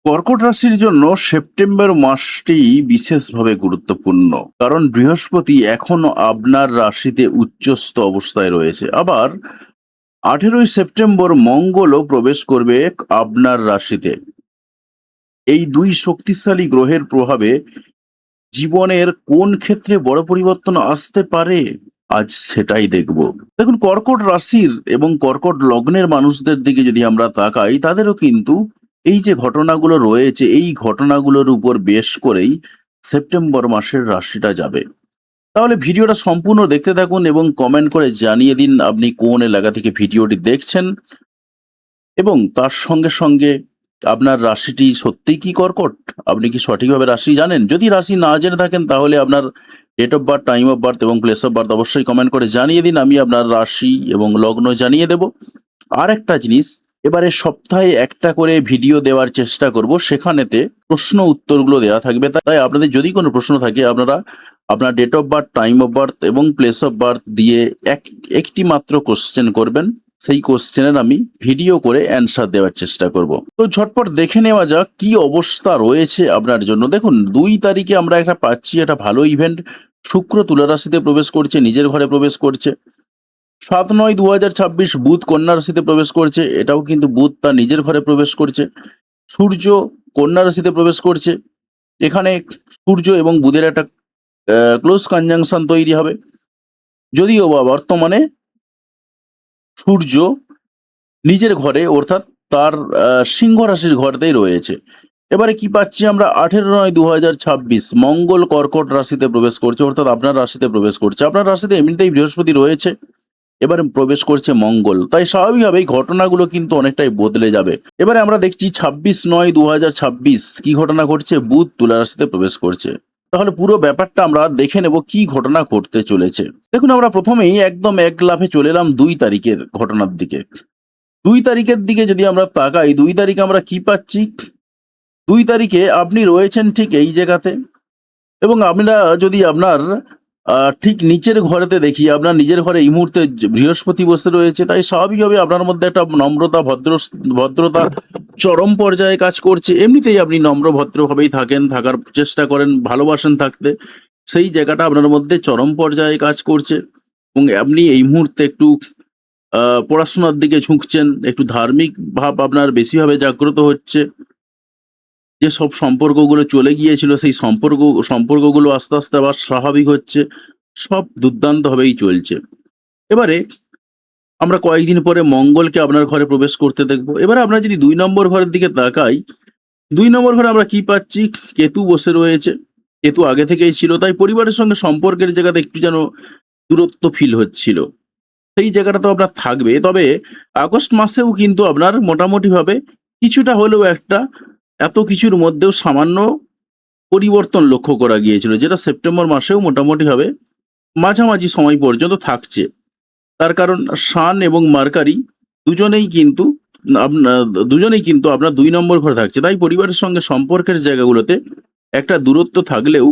কর্কট রাশির জন্য সেপ্টেম্বর মাসটি বিশেষভাবে গুরুত্বপূর্ণ, কারণ বৃহস্পতি এখনো আপনার রাশিতে উচ্চস্থ অবস্থায় রয়েছে। আবার 18ই সেপ্টেম্বর মঙ্গলও প্রবেশ করবে আপনার রাশিতে। এই দুই শক্তিশালী গ্রহের প্রভাবে জীবনের কোন ক্ষেত্রে বড় পরিবর্তন আসতে পারে, আজ সেটাই দেখব। দেখুন, কর্কট রাশির এবং কর্কট লগ্নের মানুষদের দিকে যদি আমরা তাকাই, তাদেরও কিন্তু এই যে ঘটনাগুলো রয়েছে, এই ঘটনাগুলোর উপর বেশ করেই সেপ্টেম্বর মাসের রাশিটা যাবে। তাহলে ভিডিওটা সম্পূর্ণ দেখতে থাকুন এবং কমেন্ট করে জানিয়ে দিন আপনি কোন এলাকা থেকে ভিডিওটি দেখছেন, এবং তার সঙ্গে সঙ্গে আপনার রাশিটি সত্যিই কি কর্কট, আপনি কি সঠিকভাবে রাশি জানেন? যদি রাশি না জেনে থাকেন তাহলে আপনার date of birth, time of birth এবং প্লেস অফ বার্থ অবশ্যই কমেন্ট করে জানিয়ে দিন, আমি আপনার রাশি এবং লগ্ন জানিয়ে দেব। আর একটা জিনিস, এবারে সপ্তাহে একটা করে ভিডিও দেওয়ার চেষ্টা করব, সেখানেতে প্রশ্ন উত্তরগুলো দেওয়া থাকবে। তাই আপনাদের যদি কোনো প্রশ্ন থাকে, আপনারা আপনার date of birth, time of birth এবং প্লেস অফ বার্থ দিয়ে একটি মাত্র কোশ্চেন করবেন। সেই কোশ্চেনের আমি ভিডিও করে অ্যান্সার দেওয়ার চেষ্টা করব। তো ঝটপট দেখে নেওয়া যাক কি অবস্থা রয়েছে আপনার জন্য। দেখুন, 2 তারিখে আমরা একটা পাচ্ছি, একটা ভালো ইভেন্ট। শুক্র তুলা রাশিতে প্রবেশ করছে, নিজের ঘরে প্রবেশ করছে। 7/9/2026 বুধ কন্যা রাশিতে প্রবেশ করছে, এটাও কিন্তু বুধ তার নিজের ঘরে প্রবেশ করছে। সূর্য কন্যা রাশিতে প্রবেশ করছে, এখানে সূর্য এবং বুধের একটা ক্লোজ কনজাংশন তৈরি হবে। যদিও বা বর্তমানে সূর্য নিজের ঘরে, অর্থাৎ তার সিংহ রাশির ঘরতেই রয়েছে। এবারে কি পাচ্ছি আমরা, 18/9/2026 মঙ্গল কর্কট রাশিতে প্রবেশ করছে, অর্থাৎ আপনার রাশিতে প্রবেশ করছে। আপনার রাশিতে এমনিতেই বৃহস্পতি রয়েছে, এবারে প্রবেশ করছে মঙ্গল, তাই স্বাভাবিকভাবেই ঘটনাগুলো কিন্তু অনেকটাই বদলে যাবে। এবারে আমরা দেখছি 26/9/2026 কি ঘটনা ঘটছে, বুধ তুলা রাশিতে প্রবেশ করছে। তাহলে পুরো ব্যাপারটা আমরা দেখে নেব কি ঘটনা ঘটতে চলেছে। দেখুন, আমরা প্রথমেই একদম এক লাফে চলে এলাম 2 তারিখের ঘটনার দিকে। 2 তারিখের দিকে যদি আমরা তাকাই, 2 তারিখে আমরা কি পাচ্ছি, 2 তারিখে আপনি রয়েছেন ঠিক এই জায়গাতে, এবং আমরা যদি আপনার ঠিক নিচের ঘরেতে দেখি, আপনার নিজের ঘরে এই মুহূর্তে বৃহস্পতি বসে রয়েছে, তাই স্বাভাবিকভাবে আপনার মধ্যে একটা নম্রতা, ভদ্রতা চরম পর্যায়ে কাজ করছে। এমনিতেই আপনি নম্র ভদ্রভাবেই থাকেন, থাকার চেষ্টা করেন, ভালোবাসেন থাকতে। সেই জায়গাটা আপনার মধ্যে চরম পর্যায়ে কাজ করছে, এবং আপনি এই মুহূর্তে একটু পড়াশোনার দিকে ঝুঁকছেন, একটু ধার্মিক ভাব আপনার বেশিভাবে জাগ্রত হচ্ছে। যে সব সম্পর্কগুলো চলে গিয়েছিল, সেই সম্পর্কগুলো আস্তে আস্তে আবার স্বাভাবিক হচ্ছে। সব দুর্দান্তভাবেই চলছে। এবারে আমরা কয়েকদিন পরে মঙ্গলকে আপনার ঘরে প্রবেশ করতে দেখব। এবারে আমরা যদি 2 নম্বর ঘরের দিকে তাকাই, 2 নম্বর ঘরে আমরা কি পাচ্ছি, কেতু বসে রয়েছে। কেতু আগে থেকেই ছিল, তাই পরিবারের সঙ্গে সম্পর্কের জায়গাতে একটু যেন দূরত্ব ফিল হচ্ছিল। সেই জায়গাটা তো আপনার থাকবে, তবে আগস্ট মাসেও কিন্তু আপনার মোটামুটিভাবে কিছুটা হলেও একটা, এত কিছুর মধ্যেও সামান্য পরিবর্তন লক্ষ্য করা গিয়েছিল, যেটা সেপ্টেম্বর মাসেও মোটামুটিভাবে মাঝামাঝি সময় পর্যন্ত থাকছে। তার কারণ সান এবং মার্কারি দুজনেই কিন্তু আপনার 2 নম্বর ঘরে থাকছে, তাই পরিবারের সঙ্গে সম্পর্কের জায়গাগুলোতে একটা দূরত্ব থাকলেও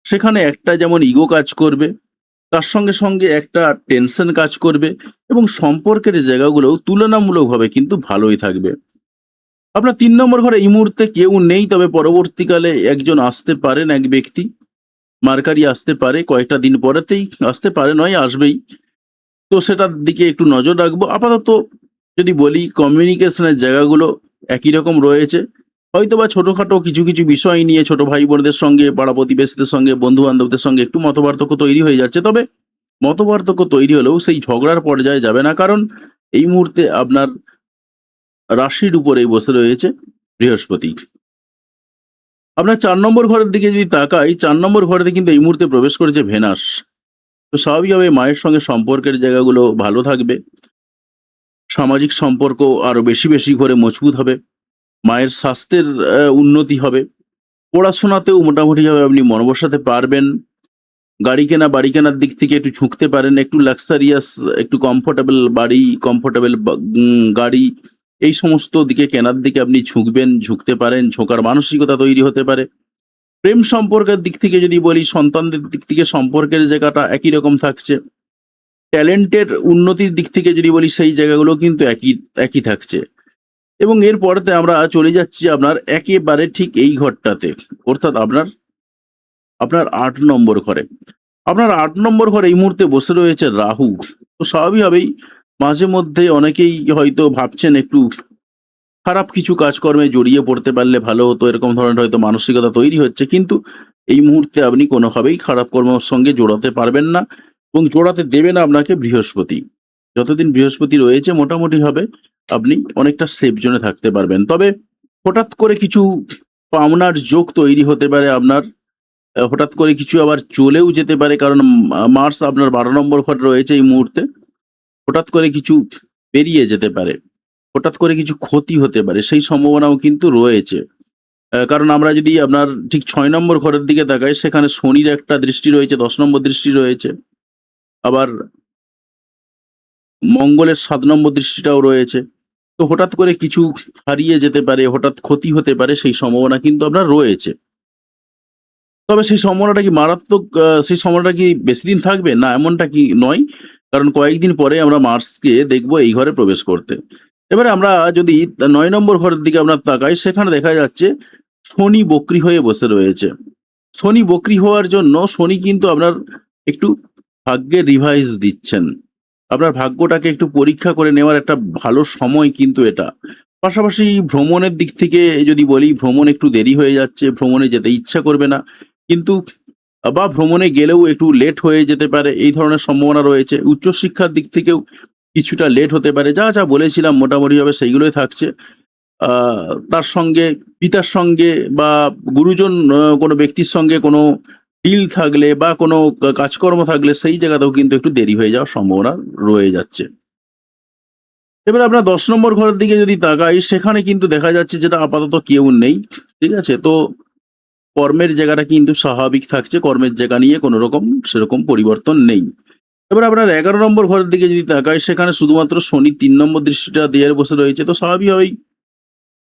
সেখানে একটা যেমন ইগো কাজ করবে, তার সঙ্গে সঙ্গে একটা টেনশন কাজ করবে, এবং সম্পর্কের জায়গাগুলোও তুলনামূলকভাবে কিন্তু ভালোই থাকবে। আপনার 3 নম্বর ঘরে এই মুহূর্তে কেউ নেই, তবে পরবর্তীকালে একজন আসতে পারেন, এক ব্যক্তি মার্কারি আসতে পারে, কয়েকটা দিন পরেতেই আসতে পারে, নয় আসবেই। তো সেটার দিকে একটু নজর রাখবো। আপাতত যদি বলি, কমিউনিকেশনের জায়গাগুলো একই রকম রয়েছে। হয়তোবা ছোটখাটো কিছু কিছু বিষয় নিয়ে ছোট ভাই বোনদের সঙ্গে, পাড়া প্রতিবেশীদের সঙ্গে, বন্ধু বান্ধবদের সঙ্গে একটু মতপার্থক্য তৈরি হয়ে যাচ্ছে, তবে মতপার্থক্য তৈরি হলেও সেই ঝগড়ার পর্যায়ে যাবে না, কারণ এই মুহূর্তে আপনার রাশির উপরেই বসে রয়েছে বৃহস্পতি। আপনার 4 নম্বর ঘরের দিকে যদি তাকাই, 4 নম্বর ঘরেতে কিন্তু এই মুহূর্তে প্রবেশ করেছে ভেনাস। তো স্বাভাবিকভাবে মায়ের সঙ্গে সম্পর্কের জায়গাগুলো ভালো থাকবে, সামাজিক সম্পর্ক আরো বেশি বেশি করে মজবুত হবে, মায়ের স্বাস্থ্যের উন্নতি হবে, পড়াশোনাতেও মোটামুটিভাবে আপনি মন বসাতে পারবেন। গাড়ি কেনা, বাড়ি কেনার দিক থেকে একটু ঝুঁকতে পারেন, একটু লাক্সারিয়াস, একটু কমফোর্টেবল বাড়ি, কমফোর্টেবল গাড়ি, এই সমস্ত দিকে কেনার দিকে আপনি ঝুঁকতে পারেন, ঝোঁকার মানসিকতা তৈরি হতে পারে। প্রেম সম্পর্কের দিক থেকে যদি বলি, সন্তানদের দিক থেকে সম্পর্কের জায়গাটা একই রকম থাকছে। ট্যালেন্টের উন্নতির দিক থেকে যদি বলি, সেই জায়গাগুলো কিন্তু একই একই থাকছে। এবং এর পরেতে আমরা চলে যাচ্ছি আপনার একেবারে ঠিক এই ঘরটাতে, অর্থাৎ আপনার আপনার ৮ নম্বর ঘরে। আপনার ৮ নম্বর ঘরে এই মুহূর্তে বসে রয়েছে রাহু। তো স্বাভাবিকভাবেই মাঝে মধ্যে অনেকেই হয়তো ভাবছেন একটু খারাপ কিছু কাজকর্মে জড়িয়ে পড়তে পারলে ভালো হতো, এরকম ধরনের হয়তো মানসিকতা তৈরি হচ্ছে। কিন্তু এই মুহূর্তে আপনি কোনোভাবেই খারাপ কর্মের সঙ্গে জোড়াতে পারবেন না এবং জোড়াতে দেবে না আপনাকে বৃহস্পতি। যতদিন বৃহস্পতি রয়েছে মোটামুটিভাবে আপনি অনেকটা সেফ জোনে থাকতে পারবেন। তবে হঠাৎ করে কিছু পাওনার যোগ তৈরি হতে পারে আপনার। হঠাৎ করে কিছু আবার চলেও যেতে পারে, কারণ মার্স আপনার ১২ নম্বর ঘরে রয়েছে এই মুহূর্তে। হঠাৎ করে কিছু বেরিয়ে যেতে পারে। হঠাৎ করে কিছু ক্ষতি হতে পারে, সেই সম্ভাবনাও কিন্তু রয়েছে। কারণ আমরা যদি আপনার ঠিক ৬ নম্বর ঘরের দিকে তাকাই, সেখানে শনির একটা দৃষ্টি রয়েছে, ১০ নম্বর দৃষ্টি রয়েছে। আবার মঙ্গলের ৭ নম্বর দৃষ্টিটাও রয়েছে। তো হঠাৎ করে কিছু হারিয়ে যেতে পারে, হঠাৎ ক্ষতি হতে পারে, সেই সম্ভাবনা কিন্তু আপনার রয়েছে। তবে সেই সম্ভাবনাটা কি মারাত্মক, সেই সম্ভাবনাটা কি বেশিদিন থাকবে? না, এমনটা কি নয়। কারণ কয়েকদিন পরে আমরা মার্সকে দেখব এই ঘরে প্রবেশ করতে। এবারে আমরা যদি ৯ নম্বর ঘরের দিকে আমরা তাকাই, সেখানে দেখা যাচ্ছে শনি বক্রী হয়ে বসে রয়েছে। শনি বক্রী হওয়ার জন্য শনি কিন্তু আপনার একটু ভাগ্যের রিভাইজ দিচ্ছেন। আপনার ভাগ্যটাকে একটু পরীক্ষা করে নেওয়ার একটা ভালো সময় কিন্তু এটা। পাশাপাশি ভ্রমণের দিক থেকে যদি বলি, ভ্রমণ একটু দেরি হয়ে যাচ্ছে, ভ্রমণে যেতে ইচ্ছা করবে না। কিন্তু বা ভ্রমণে গেলেও একটু লেট হয়ে যেতে পারে, এই ধরনের সম্ভাবনা রয়েছে। উচ্চশিক্ষার দিক থেকেও কিছুটা লেট হতে পারে। যা বলেছিলাম মোটামুটিভাবে সেইগুলোই থাকছে। আ তার সঙ্গে পিতার সঙ্গে বা গুরুজন কোনো ব্যক্তির সঙ্গে কোনো ডিল থাকলে বা কোনো কাজকর্ম থাকলে সেই জায়গাতেও কিন্তু একটু দেরি হয়ে যাওয়ার সম্ভাবনা রয়ে যাচ্ছে। এবারে আমরা ১০ নম্বর ঘরের দিকে যদি তাকাই, সেখানে কিন্তু দেখা যাচ্ছে যেটা আপাতত কেউ নেই। ঠিক আছে? তো কর্মের জায়গাটা কিন্তু স্বাভাবিক থাকছে। কর্মের জায়গা নিয়ে কোনো রকম সেরকম পরিবর্তন নেই। এবার আপনার ১১ নম্বর ঘরের দিকে যদি তাকাই, সেখানে শুধুমাত্র শনি ৩ নম্বর দৃষ্টিটা দিয়ে বসে রয়েছে। তো স্বাভাবিকভাবেই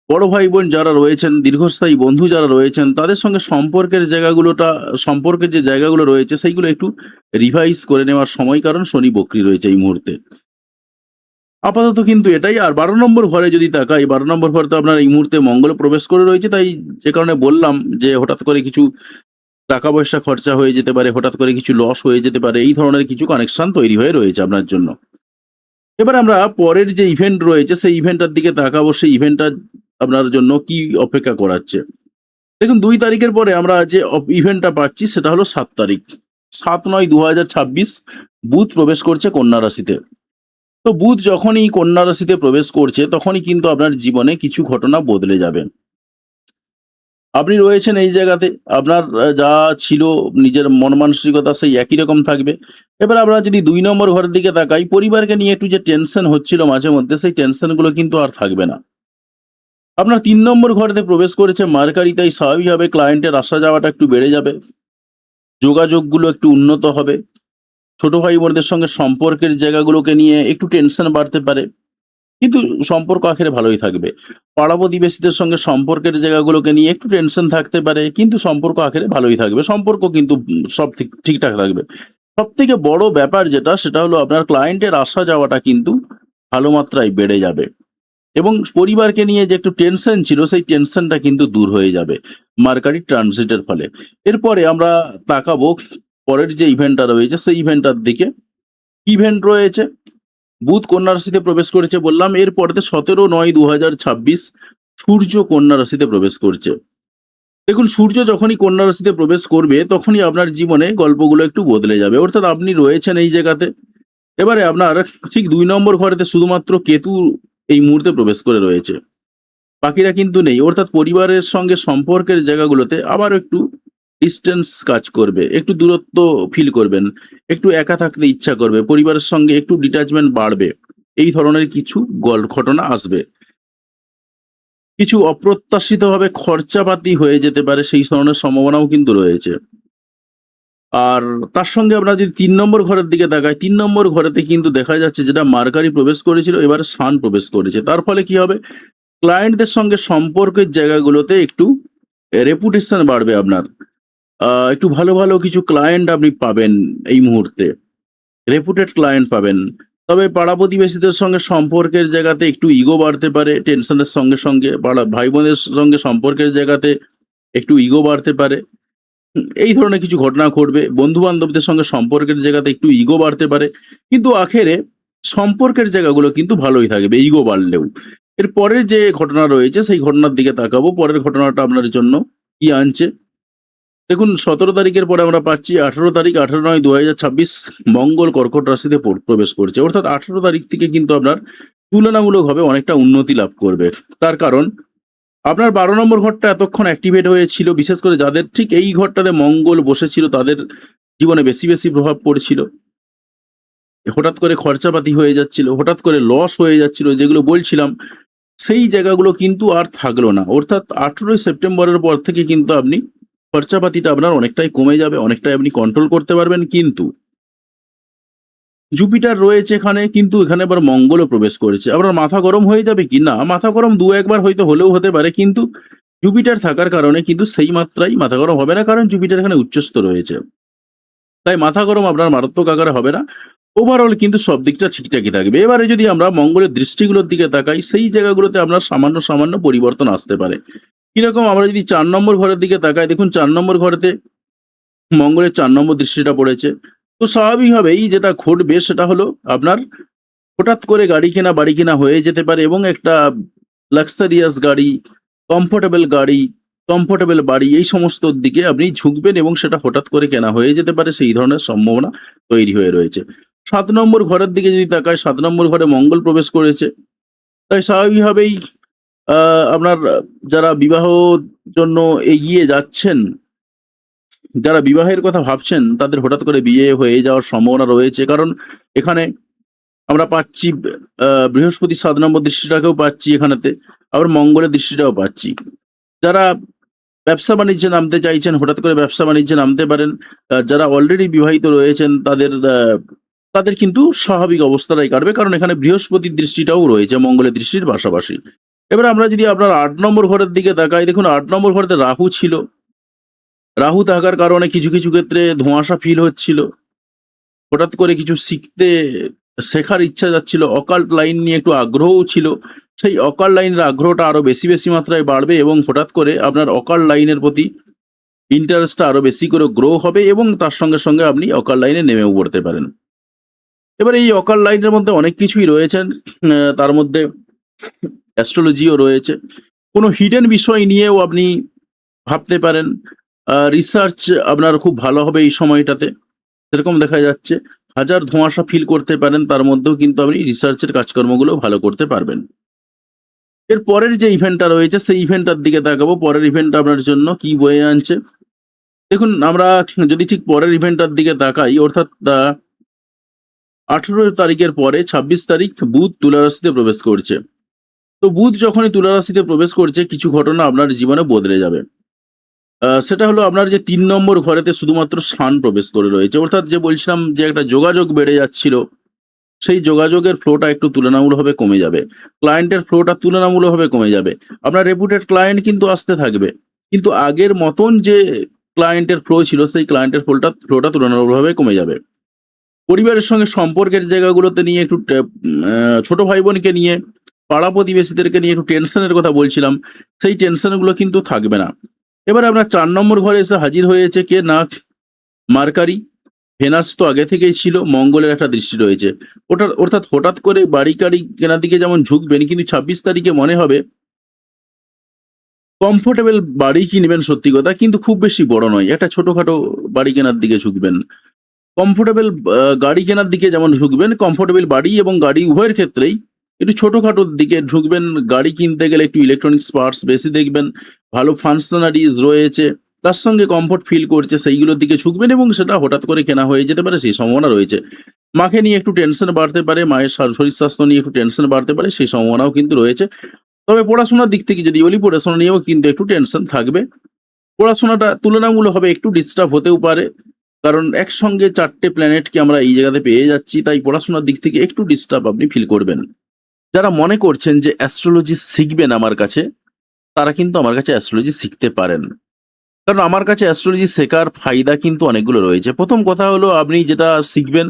বড় ভাই-বোন যারা রয়েছেন, দীর্ঘস্থায়ী বন্ধু যারা রয়েছেন, তাদের সঙ্গে সম্পর্কের যে জায়গাগুলো রয়েছে, সেইগুলো একটু রিভাইজ করে নেওয়ার সময়, কারণ শনি বক্রী রয়েছে এই মুহূর্তে। আপাতত কিন্তু এটাই। আর ১২ নম্বর ঘরে যদি তাকাই, ১২ নম্বর ঘরে তো আপনার এই মুহূর্তে মঙ্গল প্রবেশ করে রয়েছে। তাই যে কারণে বললাম যে হঠাৎ করে কিছু টাকা-পয়সা খরচা হয়ে যেতে পারে, হঠাৎ করে কিছু লস হয়ে যেতে পারে। এই ধরনের কিছু কানেকশন তৈরি হয়ে রয়েছে আপনার জন্য। এবার আমরা পরের যে ইভেন্ট রয়েছে, সেই ইভেন্টটার দিকে তাকাবো। সেই ইভেন্টটা আপনার জন্য কি অপেক্ষা করাচ্ছে। দেখুন, ২ তারিখের পরে আমরা যে ইভেন্টটা পাচ্ছি সেটা হলো ৭ তারিখ। ৭/৯/২০২৬ বুধ প্রবেশ করছে কন্যা রাশিতে। তো বুধ যখনই কন্যা রাশিতে প্রবেশ করছে, তখনই কিন্তু আপনার জীবনে কিছু ঘটনা বদলে যাবে। আপনি রয়েছেন এই জায়গাতে, আপনার যা ছিল নিজের মন মানসিকতা সেই একই রকম থাকবে। এবার আমরা যদি ২ নম্বর ঘরের দিকে তাকাই, পরিবারকে নিয়ে একটু যে টেনশন হচ্ছিল মাঝে মধ্যে, সেই টেনশনগুলো কিন্তু আর থাকবে না। আপনার ৩ নম্বর ঘরেতে প্রবেশ করেছে মার্কারি, তাই স্বাভাবিকভাবে ক্লায়েন্টের আসা যাওয়াটা একটু বেড়ে যাবে। যোগাযোগগুলো একটু উন্নত হবে। ছোট ভাই বোনদের সঙ্গে সম্পর্কের জায়গাগুলোকে নিয়ে একটু টেনশন বাড়তে পারে। কিন্তু সম্পর্ক আখেরে ভালোই থাকবে। পাড়া প্রতিবেশীদের সঙ্গে সম্পর্কের জায়গাগুলোকে নিয়ে একটু টেনশন থাকতে পারে, কিন্তু সম্পর্ক আখেরে ভালোই থাকবে। সম্পর্ক কিন্তু সব ঠিকঠাক থাকবে। সবথেকে বড় ব্যাপার যেটা, সেটা হলো আপনার ক্লায়েন্টের আসা যাওয়াটা কিন্তু ভালো মাত্রায় বেড়ে যাবে এবং পরিবারকে নিয়ে যে একটু টেনশন ছিল, সেই টেনশনটা কিন্তু দূর হয়ে যাবে মার্কারি ট্রানজিটের ফলে। এরপরে আমরা তাকাবো পরের যে ইভেন্টটা রয়েছে, সেই ইভেন্টটার দিকে। ইভেন্ট রয়েছে, বুধ কন্যা রাশিতে প্রবেশ করেছে বললাম। এরপরেতে ১৭/৯/২০২৬ সূর্য কন্যা রাশিতে প্রবেশ করছে। দেখুন, সূর্য যখনই কন্যা রাশিতে প্রবেশ করবে, তখনই আপনার জীবনে গল্পগুলো একটু বদলে যাবে। অর্থাৎ আপনি রয়েছেন এই জায়গাতে। এবারে আপনার ঠিক ২ নম্বর ঘরেতে শুধুমাত্র কেতু এই মুহূর্তে প্রবেশ করে রয়েছে। বাকিরা কিন্তু নেই। অর্থাৎ পরিবারের সঙ্গে সম্পর্কের জায়গাগুলোতে আবার একটু ডিসট্যান্স কাজ করবে। একটু দূরত্ব ফিল করবেন। একটু একা থাকতে ইচ্ছা করবে। পরিবারের সঙ্গে একটু ডিট্যাচমেন্ট বাড়বে। এই ধরনের কিছু ঘটনা আসবে। কিছু অপ্রত্যাশিতভাবে খরচাপাতি হয়ে যেতে পারে, সেই ধরনের সম্ভাবনাও কিন্তু রয়েছে। আর তার সঙ্গে আমরা যদি ৩ নম্বর ঘরের দিকে তাকাই, ৩ নম্বর ঘরেতে কিন্তু দেখা যাচ্ছে যেটা মার্কারি প্রবেশ করেছিল, এবারে সান প্রবেশ করেছে। তার ফলে কি হবে? ক্লায়েন্টদের সঙ্গে সম্পর্কের জায়গাগুলোতে একটু রেপুটেশন বাড়বে আপনার। একটু ভালো কিছু ক্লায়েন্ট আপনি পাবেন এই মুহূর্তে। রেপুটেড ক্লায়েন্ট পাবেন। তবে পাড়া প্রতিবেশীদের সঙ্গে সম্পর্কের জায়গাতে একটু ইগো বাড়তে পারে, টেনশনের সঙ্গে সঙ্গে পাড়া ভাই বোনের সঙ্গে সম্পর্কের জায়গাতে একটু ইগো বাড়তে পারে। এই ধরনের কিছু ঘটনা ঘটবে। বন্ধু বান্ধবদের সঙ্গে সম্পর্কের জায়গাতে একটু ইগো বাড়তে পারে, কিন্তু আখেরে সম্পর্কের জায়গাগুলো কিন্তু ভালোই থাকবে ইগো বাড়লেও। এর পরের যে ঘটনা রয়েছে সেই ঘটনার দিকে তাকাবো। পরের ঘটনাটা আপনার জন্য কি আনছে দেখুন। 17 তারিখের পরে আমরা পাচ্ছি 18 তারিখ, 18/9/2026 মঙ্গল কর্কট রাশিতে প্রবেশ করছে। অর্থাৎ 18 তারিখ থেকে কিন্তু আপনার তুলনামূলকভাবে অনেকটা উন্নতি লাভ করবে। তার কারণ আপনার 12 নম্বর ঘরটা এতক্ষণ অ্যাক্টিভেট হয়েছিল, বিশেষ করে যাদের ঠিক এই ঘরটাতে মঙ্গল বসেছিল তাদের জীবনে বেশি বেশি প্রভাব পড়ছিল। হঠাৎ করে খরচাপাতি হয়ে যাচ্ছিল, হঠাৎ করে লস হয়ে যাচ্ছিল, যেগুলো বলছিলাম সেই জায়গাগুলো কিন্তু আর থাকলো না। অর্থাৎ 18 সেপ্টেম্বরের পর থেকে কিন্তু আপনি খরচাপাতিটা আপনার অনেকটাই কমে যাবে, অনেকটাই আপনি কন্ট্রোল করতে পারবেন। কিন্তু জুপিটার রয়েছে এখানে, কিন্তু এখানে আবার মঙ্গলও প্রবেশ করেছে। আপনার মাথা গরম হয়ে যাবে কি না, মাথা গরম দু একবার হয়তো হলেও হতে পারে, কিন্তু জুপিটার থাকার কারণে কিন্তু সেই মাত্রায় মাথা গরম হবে না, কারণ জুপিটার এখানে উচ্চস্থ রয়েছে। তাই মাথা গরম আপনার মারাত্মক আকারে হবে না। ওভারঅল কিন্তু সব দিকটা ঠিকঠাকই থাকবে। এবারে যদি আমরা মঙ্গলের দৃষ্টিগুলোর দিকে তাকাই, সেই জায়গাগুলোতে আপনার সামান্য সামান্য পরিবর্তন আসতে পারে। কিরকম, আমরা যদি 4 নম্বর ঘরের দিকে তাকাই, দেখুন 4 নম্বর ঘরেতে মঙ্গলের 4 নম্বর দৃষ্টিটা পড়েছে। তো স্বাভাবিকভাবেই যেটা ঘটবে সেটা হলো আপনার হঠাৎ করে গাড়ি কেনা বাড়ি কেনা হয়ে যেতে পারে, এবং একটা লাক্সারিয়াস গাড়ি, কমফোর্টেবল বাড়ি এই সমস্ত দিকে আপনি ঝুঁকবেন, এবং সেটা হঠাৎ করে কেনা হয়ে যেতে পারে, সেই ধরনের সম্ভাবনা তৈরি হয়ে রয়েছে। 7 নম্বর ঘরের দিকে যদি তাকায়, 7 নম্বর ঘরে মঙ্গল প্রবেশ করেছে। তাই স্বাভাবিকভাবেই আপনার যারা বিবাহ জন্য এগিয়ে যাচ্ছেন, যারা বিবাহের কথা ভাবছেন, তাদের হঠাৎ করে বিয়ে হয়ে যাওয়ার সম্ভাবনা রয়েছে। কারণ এখানে আমরা পাচ্ছি বৃহস্পতি 7 নম্বর দৃষ্টিটাকেও পাচ্ছি এখানেতে, আবার মঙ্গলের দৃষ্টিটাও পাচ্ছি। যারা ব্যবসা বাণিজ্যে নামতে চাইছেন, হঠাৎ করে ব্যবসা বাণিজ্যে নামতে পারেন। যারা অলরেডি বিবাহিত রয়েছেন তাদের কিন্তু স্বাভাবিক অবস্থাটাই কাটবে, কারণ এখানে বৃহস্পতির দৃষ্টিটাও রয়েছে মঙ্গলের দৃষ্টির পাশাপাশি। এবার আমরা যদি আপনার 8 নম্বর ঘরের দিকে তাকাই, দেখুন 8 নম্বর ঘরেতে রাহু ছিল। রাহু থাকার কারণে কিছু কিছু ক্ষেত্রে ধোঁয়াশা ফিল হচ্ছিল, হঠাৎ করে কিছু শেখার ইচ্ছা যাচ্ছিল, অকাল্ট লাইন নিয়ে একটু আগ্রহও ছিল। সেই অকাল্ট লাইনের আগ্রহটা আরো বেশি বেশি মাত্রায় বাড়বে, এবং হঠাৎ করে আপনার অকাল্ট লাইনের প্রতি ইন্টারেস্টটা আরো বেশি করে গ্রো হবে, এবং তার সঙ্গে সঙ্গে আপনি অকাল্ট লাইনে নেমেও পড়তে পারেন। এবার এই অকাল্ট লাইনের মধ্যে অনেক কিছুই রয়েছেন, তার মধ্যে অ্যাস্ট্রোলজিও রয়েছে। কোনো হিডেন বিষয় নিয়েও আপনি ভাবতে পারেন। রিসার্চ আপনার খুব ভালো হবে এই সময়টাতে, সেরকম দেখা যাচ্ছে। হাজার ধোঁয়াশা ফিল করতে পারেন, তার মধ্যেও কিন্তু আপনি রিসার্চের কাজকর্মগুলো ভালো করতে পারবেন। এর পরের যে ইভেন্টটা রয়েছে সেই ইভেন্টটার দিকে তাকাবো। পরের ইভেন্টটা আপনার জন্য কি বয়ে আনছে দেখুন। আমরা যদি ঠিক পরের ইভেন্টটার দিকে তাকাই, অর্থাৎ 18 তারিখের পরে 26 তারিখ বুধ তুলা রাশিতে প্রবেশ করছে। তো বুধ যখনই তুলা রাশিতে প্রবেশ করছে, কিছু ঘটনা আপনার জীবনে বদলে যাবে। সেটা হলো আপনার যে 3 নম্বর ঘরেতে শুধুমাত্র শান প্রবেশ করে রয়েছে। অর্থাৎ যে বলছিলাম যে একটা যোগাযোগ বেড়ে যাচ্ছিল, সেই যোগাযোগের ফ্লোটা একটু তুলনামূলকভাবে কমে যাবে। ক্লায়েন্টের ফ্লোটা তুলনামূলকভাবে কমে যাবে। আপনার রেপুটেড ক্লায়েন্ট কিন্তু আসতে থাকবে, কিন্তু আগের মতন যে ক্লায়েন্টের ফ্লো ছিল, সেই ক্লায়েন্টের ফ্লোটা তুলনামূলকভাবে কমে যাবে। পরিবারের সঙ্গে সম্পর্কের জায়গাগুলোতে নিয়ে একটু ছোট ভাই বোনকে নিয়ে, পাড়া প্রতিবেশীদেরকে নিয়ে একটু টেনশনের কথা বলছিলাম, সেই টেনশনগুলো কিন্তু থাকবে না। এবার আপনার 4 নম্বর ঘরে এসে হাজির হয়েছে কে না, মার্কারি। ভেনাস তো আগে থেকেই ছিল, মঙ্গলের একটা দৃষ্টি রয়েছে। অর্থাৎ হঠাৎ করে বাড়ি গাড়ি কেনার দিকে যেমন ঝুঁকবেন, কিন্তু 26 তারিখে মনে হবে কমফোর্টেবল বাড়ি কিনবেন, সত্যি কথা, কিন্তু খুব বেশি বড় নয়, একটা ছোটখাটো বাড়ি কেনার দিকে ঝুঁকবেন। কমফোর্টেবল গাড়ি কেনার দিকে যেমন ঝুঁকবেন, কমফোর্টেবল বাড়ি এবং গাড়ি উভয়ের ক্ষেত্রেই একটু ছোটখাটোর দিকে ঝুঁকবেন। গাড়ি কিনতে গেলে একটু ইলেকট্রনিক্স পার্টস বেশি দেখবেন, ভালো ফাংশনারিজ রয়েছে, তার সঙ্গে কমফোর্ট ফিল করছে, সেইগুলোর দিকে ঝুঁকবেন, এবং সেটা হঠাৎ করে কেনা হয়ে যেতে পারে, সেই সম্ভাবনা রয়েছে। মাকে নিয়ে একটু টেনশন বাড়তে পারে, মায়ের শরীর স্বাস্থ্য নিয়ে একটু টেনশন বাড়তে পারে, সেই সম্ভাবনাও কিন্তু রয়েছে। তবে পড়াশোনার দিক থেকে যদি বলি, পড়াশোনা নিয়েও কিন্তু একটু টেনশন থাকবে। পড়াশোনাটা তুলনামূলকভাবে একটু ডিস্টার্ব হতেও পারে, কারণ একসঙ্গে 4টে প্ল্যানেটকে আমরা এই জায়গাতে পেয়ে যাচ্ছি, তাই পড়াশোনার দিক থেকে একটু ডিস্টার্ব আপনি ফিল করবেন। যারা মনে করছেন যে অ্যাস্ট্রোলজি শিখবেন আমার কাছে, তারা কিন্তু আমার কাছে অ্যাস্ট্রোলজি শিখতে পারেন, কারণ আমার কাছে অ্যাস্ট্রোলজি শেখার ফায়দা কিন্তু অনেকগুলো রয়েছে। প্রথম কথা হলো, আপনি যেটা শিখবেন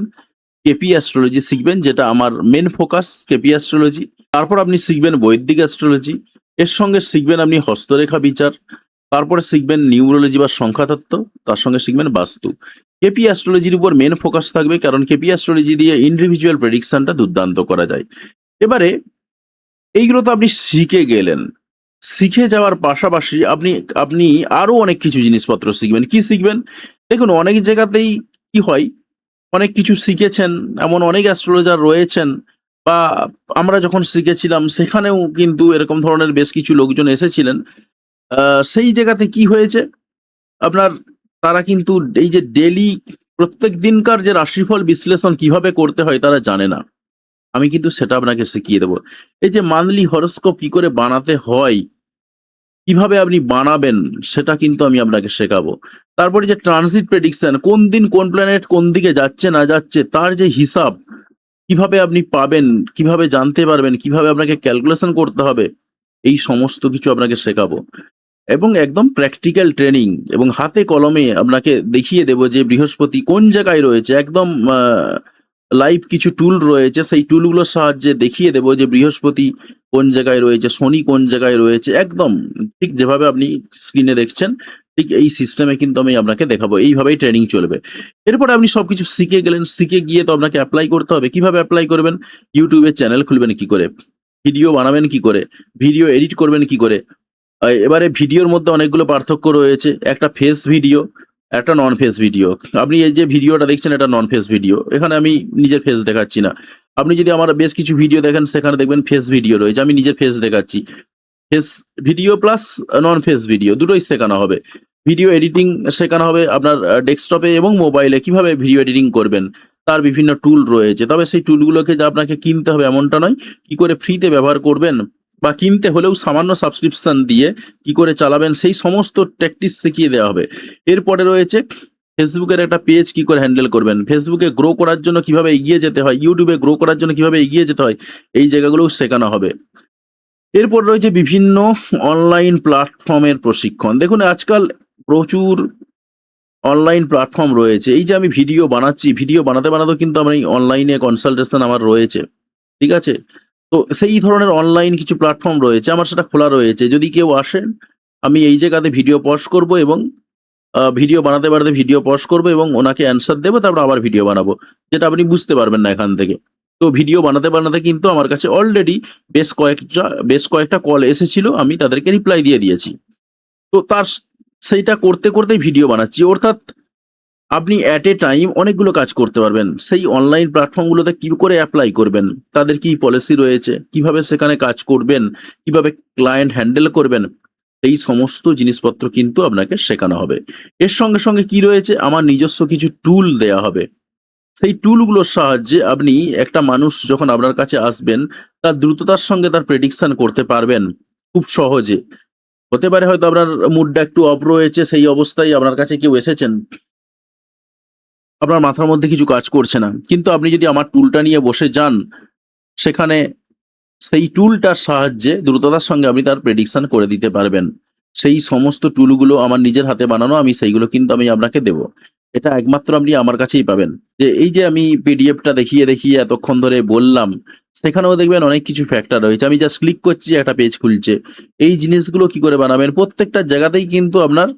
কেপি অ্যাস্ট্রোলজি শিখবেন, যেটা আমার মেন ফোকাস কেপি অ্যাস্ট্রোলজি। তারপর আপনি শিখবেন বৈদিক অ্যাস্ট্রোলজি, এর সঙ্গে শিখবেন আপনি হস্তরেখা বিচার, তারপরে শিখবেন নিউরোলজি বা সংখ্যাতত্ত্ব, তার সঙ্গে শিখবেন বাস্তু। কেপি অ্যাস্ট্রোলজির উপর মেন ফোকাস থাকবে, কারণ কেপি অ্যাস্ট্রোলজি দিয়ে ইন্ডিভিজুয়াল প্রেডিকশনটা দুর্দান্ত করা যায়। এবারে এইগুলো তো আপনি শিখে গেলেন, শিখে যাওয়ার পাশাপাশি আপনি আপনি আরো অনেক কিছু জিনিসপত্র শিখবেন। কি শিখবেন? দেখুন, অনেক জায়গাতেই কি হয়, অনেক কিছু শিখেছেন, এমন অনেক অ্যাস্ট্রোলজার রয়েছেন, বা আমরা যখন শিখেছিলাম সেখানেও কিন্তু এরকম ধরনের বেশ কিছু লোকজন এসেছিলেন। সেই জায়গাতে কি হয়েছে আপনার, তারা কিন্তু এই যে ডেইলি প্রত্যেক দিনকার যে রাশিফল বিশ্লেষণ কিভাবে করতে হয় তারা জানে না। আমি কিন্তু সেটা আপনাকে শিখিয়ে দেবো। এই যে মান্থলি হরোস্কোপ কি করে বানাতে হয়, কিভাবে আপনি বানাবেন, সেটা কিন্তু আমি আপনাকে শেখাবো। তারপরে যে ট্রানজিট প্রেডিকশন, কোন দিন কোন প্ল্যানেট কোন দিকে যাচ্ছে না যাচ্ছে তার যে হিসাব কিভাবে আপনি পাবেন, কিভাবে জানতে পারবেন, কিভাবে আপনাকে ক্যালকুলেশন করতে হবে, এই সমস্ত কিছু আপনাকে শেখাবো। এবং একদম প্র্যাকটিক্যাল ট্রেনিং এবং হাতে কলমে আপনাকে দেখিয়ে দেব যে বৃহস্পতি কোন জায়গায় রয়েছে, একদম লাইভ কিছু টুল রয়েছে, সেই টুলগুলোর সাহায্যে দেখিয়ে দেব যে বৃহস্পতি কোন জায়গায় রয়েছে, শনি কোন জায়গায় রয়েছে, একদম ঠিক যেভাবে আপনি স্ক্রিনে দেখছেন ঠিক এই সিস্টেমে কিন্তু আমি আপনাকে দেখাবো। এইভাবেই ট্রেনিং চলবে। এরপরে আপনি সবকিছু শিখে গেলেন, শিখে গিয়ে তো আপনাকে অ্যাপ্লাই করতে হবে। কিভাবে অ্যাপ্লাই করবেন? ইউটিউবে চ্যানেল খুলবেন কি করে, ভিডিও বানাবেন কি করে, ভিডিও এডিট করবেন কি করে। এবারে ভিডিওর মধ্যে অনেকগুলো পার্থক্য রয়েছে। একটা ফেস ভিডিও, একটা নন ফেস ভিডিও। আপনি এই যে ভিডিওটা দেখছেন এটা নন ফেস ভিডিও। এখানে আমি নিজের ফেস দেখাচ্ছি না। আপনি যদি আমার বেশ কিছু ভিডিও দেখেন সেখানে দেখবেন ফেস ভিডিও রয়েছে। আমি নিজের ফেস দেখাচ্ছি। ফেস ভিডিও প্লাস নন ফেস ভিডিও দুটোই শেখানো হবে। ভিডিও এডিটিং শেখানো হবে আপনার ডেস্কটপে এবং মোবাইলে কিভাবে ভিডিও এডিটিং করবেন। তার বিভিন্ন টুল রয়েছে। তবে সেই টুলগুলোকে যে আপনাকে কিনতে হবে এমনটা নয়। কি করে ফ্রিতে ব্যবহার করবেন বা কিনতে হলেও সামান্য সাবস্ক্রিপশন দিয়ে কি করে চালাবেন সেই সমস্ত ট্যাকটিক্স শিখিয়ে দেওয়া হবে। এরপরে রয়েছে ফেসবুকের একটা পেজ কি করে হ্যান্ডেল করবেন, ফেসবুকে গ্রো করার জন্য কিভাবে এগিয়ে যেতে হয়, ইউটিউবে গ্রো করার জন্য কিভাবে এগিয়ে যেতে হয়, এই জায়গাগুলোও শেখানো হবে। এরপর রয়েছে বিভিন্ন অনলাইন প্ল্যাটফর্মের প্রশিক্ষণ। দেখুন, আজকাল প্রচুর অনলাইন প্ল্যাটফর্ম রয়েছে। এই যে আমি ভিডিও বানাচ্ছি, ভিডিও বানাতে বানাতেও কিন্তু আমি অনলাইনে কনসালটেশন আমার রয়েছে। ঠিক আছে? তো সেই ধরনের অনলাইন কিছু প্ল্যাটফর্ম রয়েছে, আমার সেটা খোলা রয়েছে। যদি কেউ আসেন, আমি এই জায়গাতে ভিডিও পজ করব এবং ভিডিও বানাতে বানাতে ভিডিও পজ করব এবং ওনাকে অ্যান্সার দেব, তারপর আবার ভিডিও বানাবো। যেটা আপনি বুঝতে পারবেন না এখান থেকে। তো ভিডিও বানাতে বানাতে কিন্তু আমার কাছে অলরেডি বেশ কয়েকটা কল এসেছিল, আমি তাদেরকে রিপ্লাই দিয়ে দিয়েছি। তো সেইটা করতে করতেই ভিডিও বানাচ্ছি। অর্থাৎ আপনি এট এ টাইম অনেকগুলো কাজ করতে পারবেন। সেই অনলাইন প্ল্যাটফর্মগুলোতে কি করে এপ্লাই করবেন, তাদের কি পলিসি রয়েছে, কিভাবে সেখানে কাজ করবেন, কিভাবে ক্লায়েন্ট হ্যান্ডেল করবেন, এই সমস্ত জিনিসপত্র কিন্তু আপনাকে শেখানো হবে। এর সঙ্গে সঙ্গে কি রয়েছে, আমার নিজস্ব কিছু টুল দেয়া হবে। সেই টুলগুলোর সাহায্যে আপনি একটা মানুষ যখন আপনার কাছে আসবেন তার দ্রুততার সঙ্গে তার প্রেডিকশন করতে পারবেন খুব সহজে। হতে পারে হয়তো আপনার মুডটা একটু অফ রয়েছে, সেই অবস্থায় আপনার কাছে কেউ এসেছেন, আপনার মাথার মধ্যে কিছু কাজ করছে না, কিন্তু আপনি যদি আমার টুলটা নিয়ে বসে যান, সেখানে সেই টুলটার সাহায্যে দ্রুততার সঙ্গে আপনি তার প্রেডিকশন করে দিতে পারবেন। সেই সমস্ত টুলগুলো আমার নিজের হাতে বানানো, আমি সেইগুলো কিন্তু আমি আপনাকে দেব। এটা একমাত্র আপনি আমার কাছেই পাবেন। যে এই যে আমি পিডিএফটা দেখিয়ে দেখিয়ে এতক্ষণ ধরে বললাম, সেখানেও দেখবেন অনেক কিছু ফ্যাক্টর রয়েছে। আমি জাস্ট ক্লিক করছি, একটা পেজ খুলছে। এই জিনিসগুলো কি করে বানাবেন, প্রত্যেকটা জায়গাতেই কিন্তু আপনার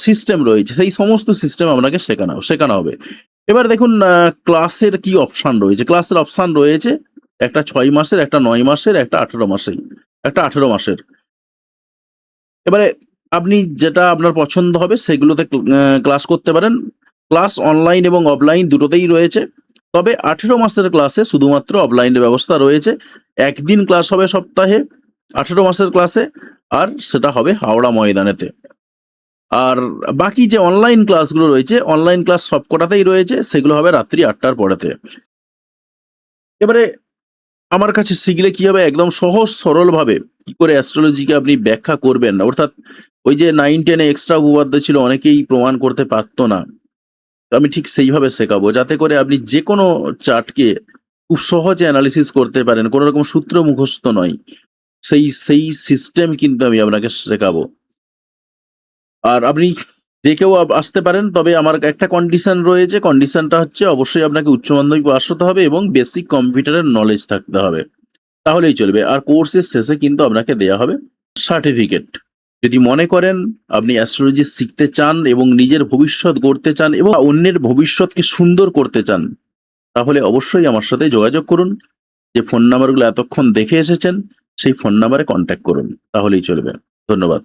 সিস্টেম রয়েছে। সেই সমস্ত সিস্টেম আপনাকে শেখানো হবে। এবার দেখুন, ক্লাসের কি অপশন রয়েছে। ক্লাসের অপশন রয়েছে একটা ৬ মাসের, একটা ৯ মাসের, একটা ১৮ মাসের। এবারে আপনি যেটা আপনার পছন্দ হবে সেগুলোতে ক্লাস করতে পারেন। ক্লাস অনলাইন এবং অফলাইন দুটোতেই রয়েছে। তবে ১৮ মাসের ক্লাসে শুধুমাত্র অফলাইনের ব্যবস্থা রয়েছে। একদিন ক্লাস হবে সপ্তাহে ১৮ মাসের ক্লাসে, আর সেটা হবে হাওড়া ময়দানেতে। আর বাকি যে অনলাইন ক্লাসগুলো রয়েছে, অনলাইন ক্লাস সবকটাতেই রয়েছে, সেগুলো হবে রাত্রি ৮টার পরেতে। এবারে আমার কাছে শিখলে কি হবে, একদম সহজ সরলভাবে কি করে অ্যাস্ট্রোলজিকে আপনি ব্যাখ্যা করবেন। অর্থাৎ ওই যে 9-10 এ এক্সট্রা উপপাদ্য ছিল, অনেকেই প্রমাণ করতে পারত না। তো আমি ঠিক সেইভাবে শেখাবো, যাতে করে আপনি যেকোনো চার্টকে খুব সহজে অ্যানালিসিস করতে পারেন। কোনো রকম সূত্র মুখস্থ নয়। সেই সিস্টেম কিন্তু আমি আপনাকে শেখাবো। আর আপনি যে কেউ আসতে পারেন, তবে আমার একটা কন্ডিশন রয়েছে। কন্ডিশনটা হচ্ছে অবশ্যই আপনাকে উচ্চ মাধ্যমিক পাস হতে হবে এবং বেসিক কম্পিউটারের নলেজ থাকতে হবে, তাহলেই চলবে। আর কোর্সের শেষে কিন্তু আপনাকে দেয়া হবে সার্টিফিকেট। যদি মনে করেন আপনি অ্যাস্ট্রোলজি শিখতে চান এবং নিজের ভবিষ্যৎ গড়তে চান এবং অন্যের ভবিষ্যৎকে সুন্দর করতে চান, তাহলে অবশ্যই আমার সাথে যোগাযোগ করুন। যে ফোন নাম্বারগুলো এতক্ষণ দেখে এসেছেন সেই ফোন নাম্বারে কন্ট্যাক্ট করুন, তাহলেই চলবে। ধন্যবাদ।